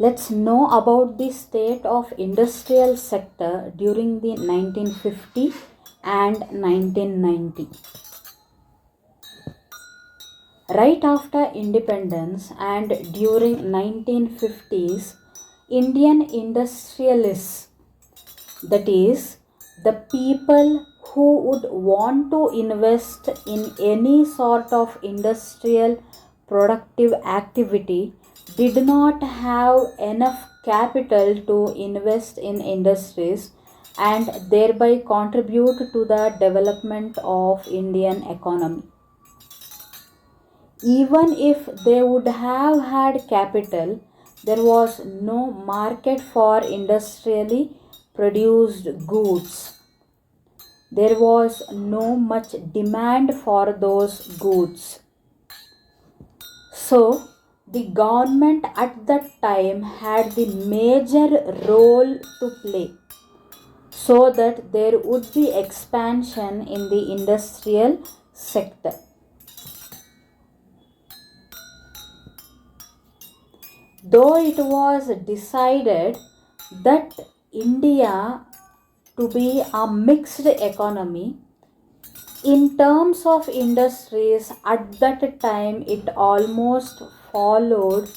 Let's know about the state of industrial sector during the 1950 and 1990. Right after independence and during 1950s, Indian industrialists, that is, the people who would want to invest in any sort of industrial productive activity, did not have enough capital to invest in industries and thereby contribute to the development of Indian economy. Even if they would have had capital, there was no market for industrially produced goods. There was no much demand for those goods. So, the government at that time had the major role to play so that there would be expansion in the industrial sector. Though it was decided that India to be a mixed economy, in terms of industries at that time it almost followed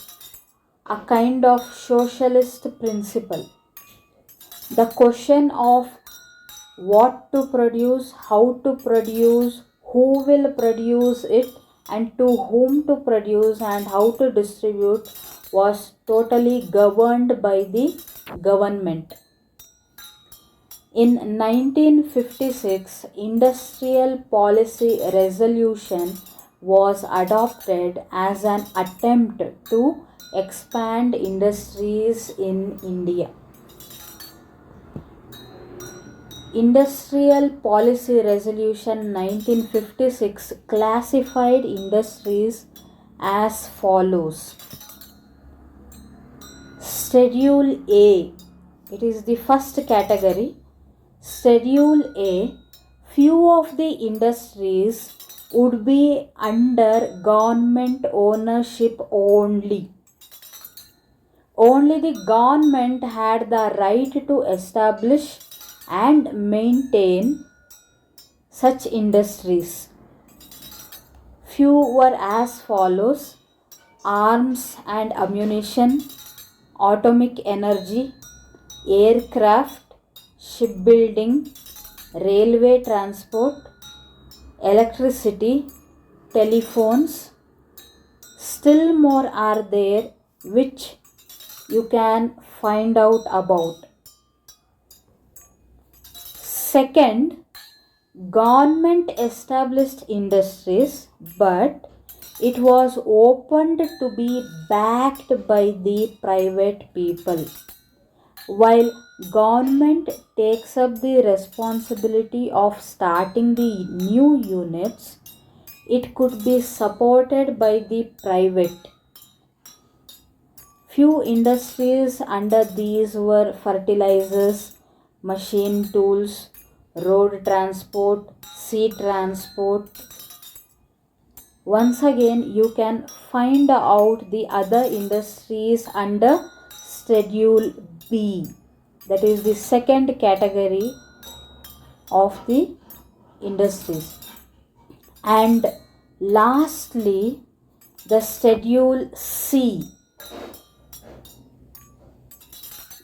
a kind of socialist principle. The question of what to produce, how to produce, who will produce it, and to whom to produce and how to distribute was totally governed by the government. In 1956, Industrial Policy Resolution was adopted as an attempt to expand industries in India. Industrial Policy Resolution 1956 classified industries as follows. Schedule A, it is the first category. Schedule A, few of the industries would be under government ownership only. Only the government had the right to establish and maintain such industries. Few were as follows: arms and ammunition, atomic energy, aircraft, shipbuilding, railway transport, electricity, telephones. Still more are there which you can find out about. Second, government established industries, but it was opened to be backed by the private people. While government takes up the responsibility of starting the new units, it could be supported by the private. Few industries under these were fertilizers, machine tools, road transport, sea transport. Once again, you can find out the other industries under Schedule B. That is the second category of the industries. And lastly, the Schedule C.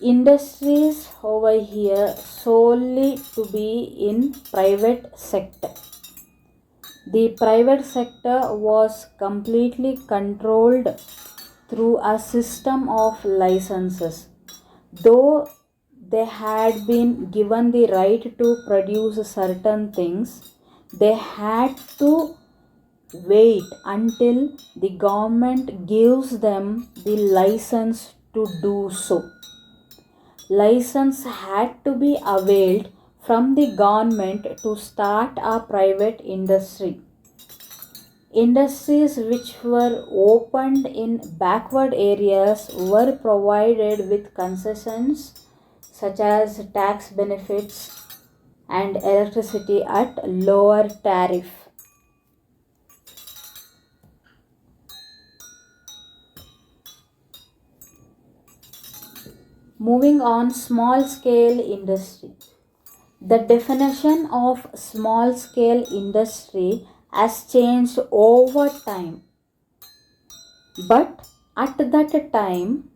Industries over here solely to be in private sector. The private sector was completely controlled through a system of licenses. Though they had been given the right to produce certain things, they had to wait until the government gives them the license to do so. License had to be availed from the government to start a private industry. Industries which were opened in backward areas were provided with concessions such as tax benefits and electricity at lower tariff. Moving on, small scale industry. The definition of small scale industry has changed over time, but at that time,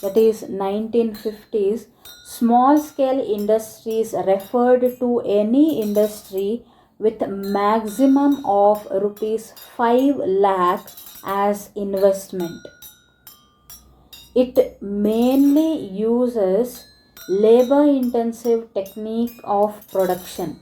that is 1950s, small scale industries referred to any industry with maximum of rupees 5 lakh as investment. It mainly uses labor intensive technique of production.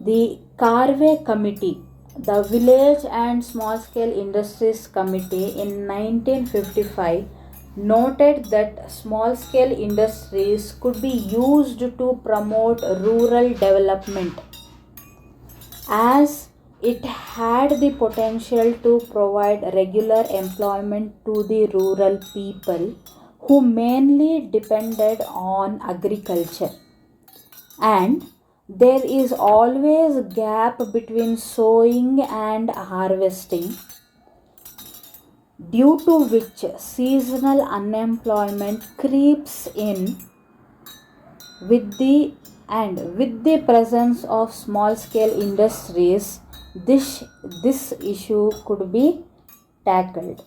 The Carve Committee, the Village and Small Scale Industries Committee in 1955 noted that small scale industries could be used to promote rural development as it had the potential to provide regular employment to the rural people who mainly depended on agriculture. And there is always a gap between sowing and harvesting, due to which seasonal unemployment creeps in. With the presence of small scale industries, this issue could be tackled.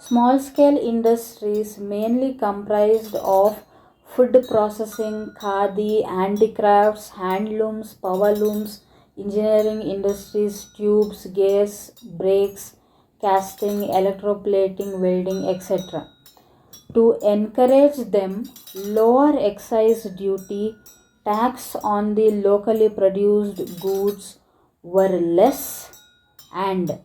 Small scale industries mainly comprised of food processing, khadi, handicrafts, handlooms, power looms, engineering industries, tubes, gas, brakes, casting, electroplating, welding, etc. To encourage them, lower excise duty, tax on the locally produced goods were less, and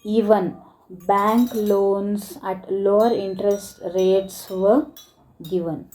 even bank loans at lower interest rates were given.